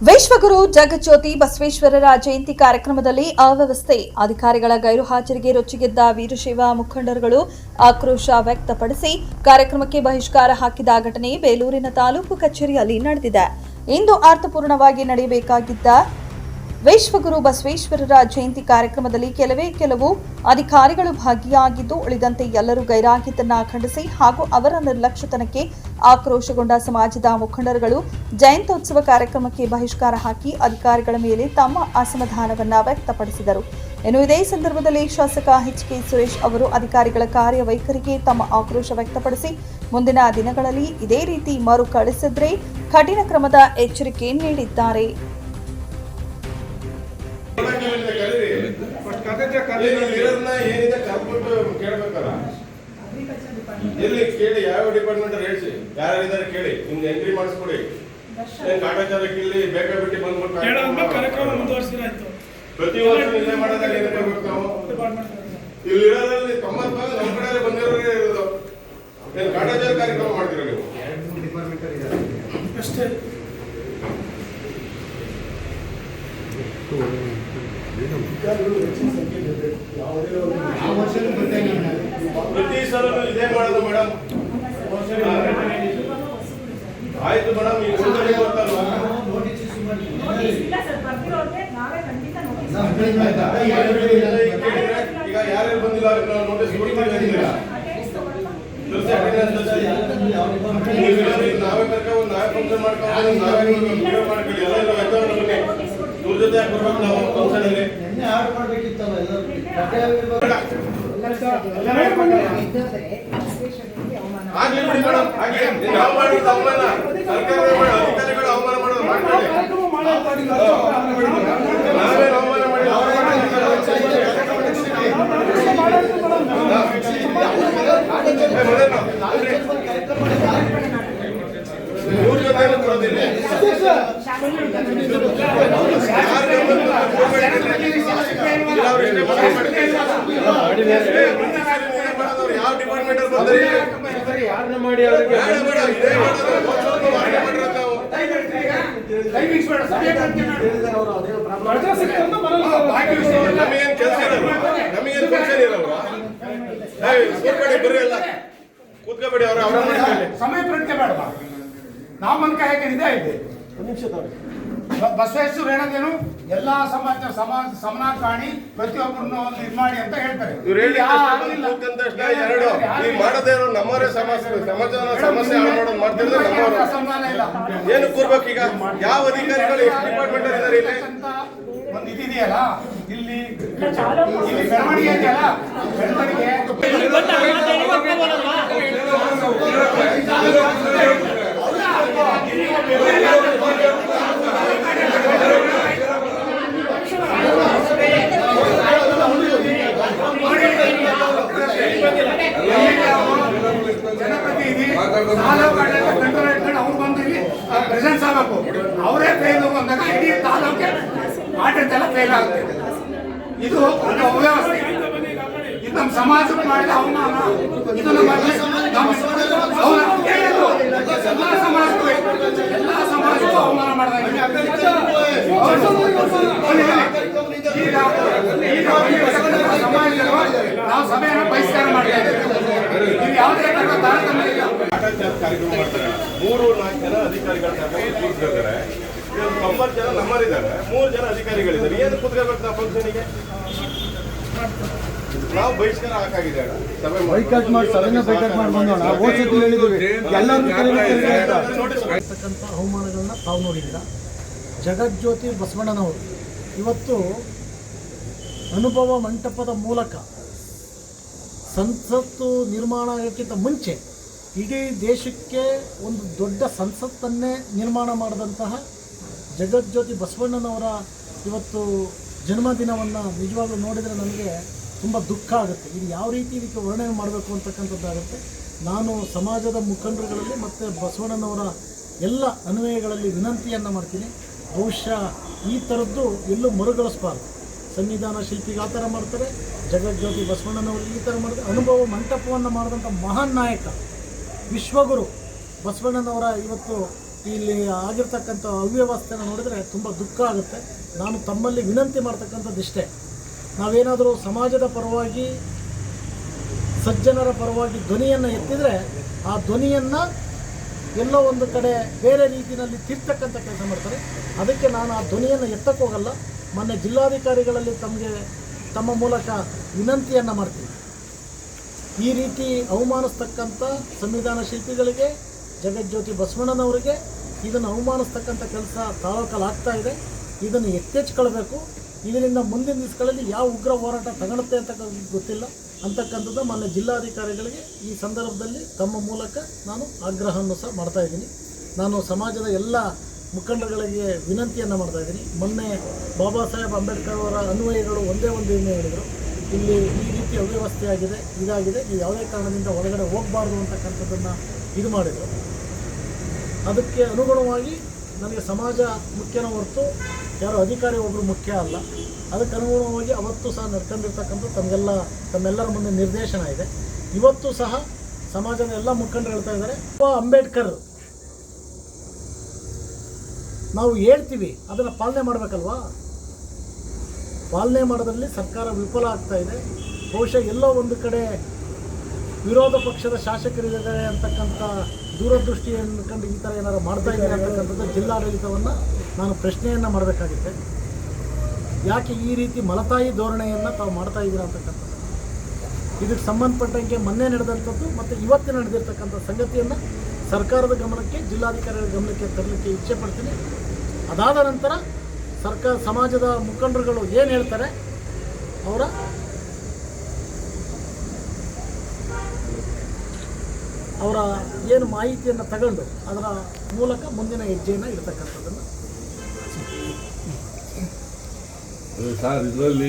ವಿಶ್ವಗುರು ಜಗಜ್ಯೋತಿ ಬಸವೇಶ್ವರರ ಜಯಂತಿ ಕಾರ್ಯಕ್ರಮದಲ್ಲಿ ಅವ್ಯವಸ್ಥೆ, ಅಧಿಕಾರಿಗಳ ಗೈರು ಹಾಜರಿಗೆ ರೊಚ್ಚಿಗೆದ್ದ ವೀರಶೈವ ಮುಖಂಡರುಗಳು ಆಕ್ರೋಶ ವ್ಯಕ್ತಪಡಿಸಿ ಕಾರ್ಯಕ್ರಮಕ್ಕೆ ಬಹಿಷ್ಕಾರ ಹಾಕಿದ ಘಟನೆ ಬೇಲೂರಿನ ತಾಲೂಕು ಕಚೇರಿಯಲ್ಲಿ ನಡೆದಿದೆ. ಇಂದು ಅರ್ಥಪೂರ್ಣವಾಗಿ ನಡೆಯಬೇಕಾಗಿದ್ದ ವಿಶ್ವಗುರು ಬಸವೇಶ್ವರರ ಜಯಂತಿ ಕಾರ್ಯಕ್ರಮದಲ್ಲಿ ಕೆಲವು ಅಧಿಕಾರಿಗಳು ಭಾಗಿಯಾಗಿದ್ದು, ಉಳಿದಂತೆ ಎಲ್ಲರೂ ಗೈರಾಗಿದ್ದನ್ನ ಖಂಡಿಸಿ ಹಾಗೂ ಅವರ ನಿರ್ಲಕ್ಷ್ಯತನಕ್ಕೆ ಆಕ್ರೋಶಗೊಂಡ ಸಮಾಜದ ಮುಖಂಡರುಗಳು ಜಯಂತ್ಯೋತ್ಸವ ಕಾರ್ಯಕ್ರಮಕ್ಕೆ ಬಹಿಷ್ಕಾರ ಹಾಕಿ ಅಧಿಕಾರಿಗಳ ಮೇಲೆ ತಮ್ಮ ಅಸಮಾಧಾನವನ್ನ ವ್ಯಕ್ತಪಡಿಸಿದರು. ಇನ್ನು ಇದೇ ಸಂದರ್ಭದಲ್ಲಿ ಶಾಸಕ ಎಚ್.ಕೆ. ಸುರೇಶ್ ಅವರು ಅಧಿಕಾರಿಗಳ ಕಾರ್ಯವೈಖರಿಗೆ ತಮ್ಮ ಆಕ್ರೋಶ ವ್ಯಕ್ತಪಡಿಸಿ ಮುಂದಿನ ದಿನಗಳಲ್ಲಿ ಇದೇ ರೀತಿ ಮರುಕಳಿಸಿದ್ರೆ ಕಠಿಣ ಕ್ರಮದ ಎಚ್ಚರಿಕೆ ನೀಡಿದ್ದಾರೆ. ಎಲ್ಲಿ ಕೇಳಿ, ಯಾವ ಡಿಪಾರ್ಟ್ಮೆಂಟ್ ಹೇಳ್ಸಿ, ಯಾರಿದ್ದಾರೆ ಕೇಳಿ, ನಿಮ್ಗೆ ಎಂಟ್ರಿ ಮಾಡಿಸ್ಕೊಡಿ. ಕಾಟಾಚಾರಕ್ಕೆ ಇಲ್ಲಿ ಬೇಕಾ ಬಿಟ್ಟು ಬಂದ್ಬಿಟ್ಟು ಪ್ರತಿ ವರ್ಷ ಇಲ್ಲೇ ಮಾಡೋದಾಗ ಏನಾಗಬೇಕು ನಾವು ಇಲ್ಲಿ ಇರೋದ್ರಲ್ಲಿ 90 ಭಾಗ ನಮ್ಮ ಕಡೆ ಬಂದಿರೋರೇ ಇರೋದು. ಏನು ಕಾಟಾಚಾರ ಕಾರ್ಯಕ್ರಮ ಮಾಡ್ತೀರಾ ನೀವು? ಅಷ್ಟೇ. ಪ್ರತಿ ಸಲ ಇದೇ ಮಾಡೋದು ಮೇಡಮ್. ಆಯ್ತು ಮೇಡಮ್, ಈಗ ಗೊತ್ತಲ್ವಾ? ಈಗ ಯಾರ್ಯಾರು ಬಂದಿಲ್ಲ ನೋಟಿಸ್ ಕೊಡ್ತೀವಿ. ನಾವೇ ಕರ್ಕೊಂಡು ನಾವೇ ಫಂಕ್ಷನ್ ಮಾಡ್ಕೊಂಡು ನಾವೇ ಮಾಡ್ಕೊಳ್ಳಿ. ಎಲ್ಲ ಇವ್ರ ಜೊತೆ ಯಾಕೆ ಬರ್ಬೇಕು ನಾವು ಫಂಕ್ಷನ್ ಅಲ್ಲಿ? ಆಗ್ಲಿ ಬಿಡಿ ಮೇಡಮ್, ಹಾಗೆ ನಾವು ಮಾಡಿದ ಅವಮಾನ ಸರ್ಕಾರದ ಅಧಿಕಾರಿಗಳು ಅವಮಾನ ಮಾಡೋದು ಮಾಡ್ಕೊಳ್ಳಿ. ನಾವೇನು ಅವಮಾನ ಮಾಡಿ ಇವ್ರ ಜೊತೆ ಕೊಡೋದಿಲ್ಲ. ಯಾವ ಡಿಪಾರ್ಟ್ಮೆಂಟ್ ಯಾರನ್ನ ಮಾಡಿ ನಮಗೇನು ಕೆಲಸ ಇರಲ್ವಾ? ನಮಗೇನು ಫಂಕ್ಷನ್ ಇರಲ್ವಾ? ಬರ್ರಿ ಎಲ್ಲ ಕೂತ್ಕೋಬೇಡಿ. ಅವ್ರ ಸಮಯ ಪ್ರಜ್ಞೆ ಬೇಡವಾ? ನಾವು ಮನ್ಕ ಹೇಗೆ ಇದೆ ಬಸವೇಶ್ವರ ಹೇಳೋದೇನು, ಎಲ್ಲಾ ಸಮಾಜ ಪ್ರತಿಯೊಬ್ಬರನ್ನು ಒಂದು ಇದು ಮಾಡಿ ಅಂತ ಹೇಳ್ತಾರೆ. ಮಾಡೋದೇನು ನಮ್ಮವರೇ ಸಮಾಜದ ಸಮಸ್ಯೆ ಮಾಡೋದು ಮಾಡ್ತಿದ್ರೆ ನಮ್ಮವರು ಏನು ಕೂರ್ಬೇಕು? ಈಗ ಯಾವ ಅಧಿಕಾರಿಗಳು ಎಷ್ಟು ಡಿಪಾರ್ಟ್ಮೆಂಟ್ ಇದ್ದಾರೆ ಇಲ್ಲಿ ಒಂದು ಇದೆಯಲ್ಲ, ಇಲ್ಲಿ ಮೆರವಣಿಗೆ ಇದೆಯಲ್ಲ, ಮೆರವಣಿಗೆ ಜನಪ್ರತಿನಿಧಿ ಕಂಟ್ರೋಲ್ ಇಟ್ಕೊಂಡು ಅವ್ರು ಬಂದು ಇಲ್ಲಿ ಪ್ರೆಸೆನ್ಸ್ ಆಗಬೇಕು. ಅವರೇ ಫೇಲ್ ಅಂದಾಗ ಇಡೀ ತಾಲೂಕೆ ಆಡಳಿತ ಎಲ್ಲ ಫೇಲ್ ಆಗುತ್ತೆ. ಇದು ಒಂದು ಅವ್ಯವಸ್ಥೆ. ಇದು ನಮ್ಮ ಸಮಾಜಕ್ಕೆ ಮಾಡಿದ ಅವಮಾನ. ಇದು ನಮ್ಮ ಎಲ್ಲ ಸಮಾಜಕ್ಕೂ ಅವಮಾನ ಮಾಡಿದಾಗ ನಾವು ಸಭೆಯನ್ನು ಬಹಿಷ್ಕಾರ ಮಾಡ್ತಾ ಇದ್ದೇವೆ. ನೀವು ಯಾವುದೇ ತಾರತಮ್ಯ ಇಲ್ಲ. ಕಾರ್ಯಕ್ರಮ ಮಾಡ್ತಾರೆ. 3-4 ಜನ ಅಧಿಕಾರಿಗಳ ಕೂತ್ಕೊಳ್ತಾರೆ. 90 ಜನ ನಮ್ಮರಿದ್ದಾರೆ, 3 ಜನ ಅಧಿಕಾರಿಗಳಿದ್ದಾರೆ. ಏನು ಕೂತ್ಕೋಬೇಕು ನಾವು ಫಂಕ್ಷನಿಗೆ? ನಾವು ಬಹಿಷ್ಕಾರ ಹಾಕಾಗಿದೆ. ಬೈಕಾಟ್ ಮಾಡಿ ಸಭೆನ ಬೈಕಾಟ್ ಮಾಡಿ ಬಂದೋಣ. ಅವಮಾನಗಳನ್ನ ತಾವು ನೋಡಿದ್ದೀರಾ. ಜಗಜ್ಯೋತಿ ಬಸವಣ್ಣನವರು ಇವತ್ತು ಅನುಭವ ಮಂಟಪದ ಮೂಲಕ ಸಂಸತ್ತು ನಿರ್ಮಾಣ ಆಗೋಕ್ಕಿಂತ ಮುಂಚೆ ಇಡೀ ದೇಶಕ್ಕೆ ಒಂದು ದೊಡ್ಡ ಸಂಸತ್ತನ್ನೇ ನಿರ್ಮಾಣ ಮಾಡಿದಂತಹ ಜಗಜ್ಯೋತಿ ಬಸವಣ್ಣನವರ ಇವತ್ತು ಜನ್ಮದಿನವನ್ನು ನಿಜವಾಗ್ಲೂ ನೋಡಿದರೆ ನನಗೆ ತುಂಬ ದುಃಖ ಆಗುತ್ತೆ. ಇದು ಯಾವ ರೀತಿ ಇದಕ್ಕೆ ವರ್ಣನೆ ಮಾಡಬೇಕು ಅಂತಕ್ಕಂಥದ್ದಾಗುತ್ತೆ. ನಾನು ಸಮಾಜದ ಮುಖಂಡರುಗಳಲ್ಲಿ ಮತ್ತು ಬಸವಣ್ಣನವರ ಎಲ್ಲ ಅನ್ವಯಗಳಲ್ಲಿ ವಿನಂತಿಯನ್ನು ಮಾಡ್ತೀನಿ. ಬಹುಶಃ ಈ ಥರದ್ದು ಎಲ್ಲೂ ಮರುಗಳಿಸಬಾರ್ದು. ಸಂವಿಧಾನ ಶಿಲ್ಪಿಗೆ ಆ ಥರ ಮಾಡ್ತಾರೆ, ಜಗಜ್ಯೋತಿ ಬಸವಣ್ಣನವರು ಈ ಥರ ಮಾಡ್ತಾರೆ. ಅನುಭವ ಮಂಟಪವನ್ನು ಮಾಡಿದಂಥ ಮಹಾನ್ ನಾಯಕ ವಿಶ್ವಗುರು ಬಸವಣ್ಣನವರ ಇವತ್ತು ಇಲ್ಲಿ ಆಗಿರ್ತಕ್ಕಂಥ ಅವ್ಯವಸ್ಥೆನ ನೋಡಿದರೆ ತುಂಬ ದುಃಖ ಆಗುತ್ತೆ. ನಾನು ತಮ್ಮಲ್ಲಿ ವಿನಂತಿ ಮಾಡ್ತಕ್ಕಂಥದ್ದಿಷ್ಟೇ, ನಾವೇನಾದರೂ ಸಮಾಜದ ಪರವಾಗಿ ಸಜ್ಜನರ ಪರವಾಗಿ ಧ್ವನಿಯನ್ನು ಎತ್ತಿದರೆ ಆ ಧ್ವನಿಯನ್ನು ಎಲ್ಲೋ ಒಂದು ಕಡೆ ಬೇರೆ ರೀತಿಯಲ್ಲಿ ತಿರ್ತಕ್ಕಂಥ ಕೆಲಸ ಮಾಡ್ತಾರೆ. ಅದಕ್ಕೆ ನಾನು ಆ ಧ್ವನಿಯನ್ನು ಎತ್ತಕ್ಕೋಗಲ್ಲ. ಮೊನ್ನೆ ಜಿಲ್ಲಾಧಿಕಾರಿಗಳಲ್ಲಿ ತಮ್ಮ ಮೂಲಕ ವಿನಂತಿಯನ್ನು ಮಾಡ್ತೀನಿ. ಈ ರೀತಿ ಅವಮಾನಿಸ್ತಕ್ಕಂಥ ಸಂವಿಧಾನ ಶಿಲ್ಪಿಗಳಿಗೆ, ಜಗಜ್ಯೋತಿ ಬಸವಣ್ಣನವರಿಗೆ ಇದನ್ನು ಅವಮಾನಿಸ್ತಕ್ಕಂಥ ಕೆಲಸ ತಾಲೂಕಲ್ಲಿ ಆಗ್ತಾ ಇದೆ. ಇದನ್ನು ಎತ್ತೆಚ್ಕೊಳ್ಬೇಕು. ಇದರಿಂದ ಮುಂದಿನ ದಿವಸಗಳಲ್ಲಿ ಯಾವ ಉಗ್ರ ಹೋರಾಟ ತಗೊಳುತ್ತೆ ಅಂತ ಗೊತ್ತಿಲ್ಲ ಅಂತಕ್ಕಂಥದ್ದು ಮೊನ್ನೆ ಜಿಲ್ಲಾಧಿಕಾರಿಗಳಿಗೆ ಈ ಸಂದರ್ಭದಲ್ಲಿ ತಮ್ಮ ಮೂಲಕ ನಾನು ಆಗ್ರಹವನ್ನು ಸಹ ಮಾಡ್ತಾಯಿದ್ದೀನಿ. ನಾನು ಸಮಾಜದ ಎಲ್ಲ ಮುಖಂಡಗಳಿಗೆ ವಿನಂತಿಯನ್ನು ಮಾಡ್ತಾಯಿದ್ದೀನಿ. ಮೊನ್ನೆ ಬಾಬಾ ಸಾಹೇಬ್ ಅಂಬೇಡ್ಕರ್ ಅವರ ಅನ್ವಯಿಗಳು ಒಂದೇ ಒಂದು ಹೇಳಿದರು, ಇಲ್ಲಿ ಈ ರೀತಿ ಅವ್ಯವಸ್ಥೆ ಆಗಿದೆ, ಇದಾಗಿದೆ, ನೀವು ಯಾವುದೇ ಕಾರಣದಿಂದ ಒಳಗಡೆ ಹೋಗಬಾರ್ದು ಅಂತಕ್ಕಂಥದ್ದನ್ನು ಇದು ಮಾಡಿದರು. ಅದಕ್ಕೆ ಅನುಗುಣವಾಗಿ ನನಗೆ ಸಮಾಜ ಮುಖ್ಯನ ಹೊರತು ಯಾರೋ ಅಧಿಕಾರಿ ಒಬ್ಬರು ಮುಖ್ಯ ಅಲ್ಲ. ಅದಕ್ಕೆ ಅನುಗುಣವಾಗಿ ಅವತ್ತು ಸಹ ನಡ್ಕೊಂಡಿರ್ತಕ್ಕಂಥ ತಮ್ಮೆಲ್ಲರ ಮುಂದೆ ನಿರ್ದೇಶನ ಇದೆ. ಇವತ್ತು ಸಹ ಸಮಾಜದ ಎಲ್ಲ ಮುಖಂಡರು ಹೇಳ್ತಾ ಇದ್ದಾರೆ, ಅಂಬೇಡ್ಕರ್ ನಾವು ಹೇಳ್ತೀವಿ, ಅದನ್ನು ಪಾಲನೆ ಮಾಡಬೇಕಲ್ವಾ? ಪಾಲನೆ ಮಾಡೋದ್ರಲ್ಲಿ ಸರ್ಕಾರ ವಿಫಲ ಆಗ್ತಾ ಇದೆ. ಬಹುಶಃ ಎಲ್ಲೋ ಒಂದು ಕಡೆ ವಿರೋಧ ಪಕ್ಷದ ಶಾಸಕರಿದ್ದಾರೆ ಅಂತಕ್ಕಂಥ ದೂರದೃಷ್ಟಿಯನ್ನು ಕಂಡು ಈ ಥರ ಏನಾರು ಮಾಡ್ತಾ ಇದ್ದಾರೆ ಅಂತಕ್ಕಂಥದ್ದು ಜಿಲ್ಲಾಡಳಿತವನ್ನು ನಾನು ಪ್ರಶ್ನೆಯನ್ನು ಮಾಡಬೇಕಾಗುತ್ತೆ. ಯಾಕೆ ಈ ರೀತಿ ಮಲತಾಯಿ ಧೋರಣೆಯನ್ನು ತಾವು ಮಾಡ್ತಾ ಇದ್ದೀರಾ ಅಂತಕ್ಕಂಥದ್ದು. ಇದಕ್ಕೆ ಸಂಬಂಧಪಟ್ಟಂಗೆ ಮೊನ್ನೆ ನಡೆದಂಥದ್ದು ಮತ್ತು ಇವತ್ತು ನಡೆದಿರ್ತಕ್ಕಂಥ ಸಂಗತಿಯನ್ನು ಸರ್ಕಾರದ ಗಮನಕ್ಕೆ, ಜಿಲ್ಲಾಧಿಕಾರಿಗಳ ಗಮನಕ್ಕೆ ತರಲಿಕ್ಕೆ ಇಚ್ಛೆ ಪಡ್ತೀನಿ. ಅದಾದ ನಂತರ ಸಮಾಜದ ಮುಖಂಡರುಗಳು ಏನು ಹೇಳ್ತಾರೆ ಅವರ ಏನು ಮಾಹಿತಿಯನ್ನು ತಗೊಂಡು ಅದರ ಮೂಲಕ ಮುಂದಿನ ಹೆಜ್ಜೆಯನ್ನು ಇಡ್ತಕ್ಕಂಥದ್ದನ್ನು ಸರ್ ಇದರಲ್ಲಿ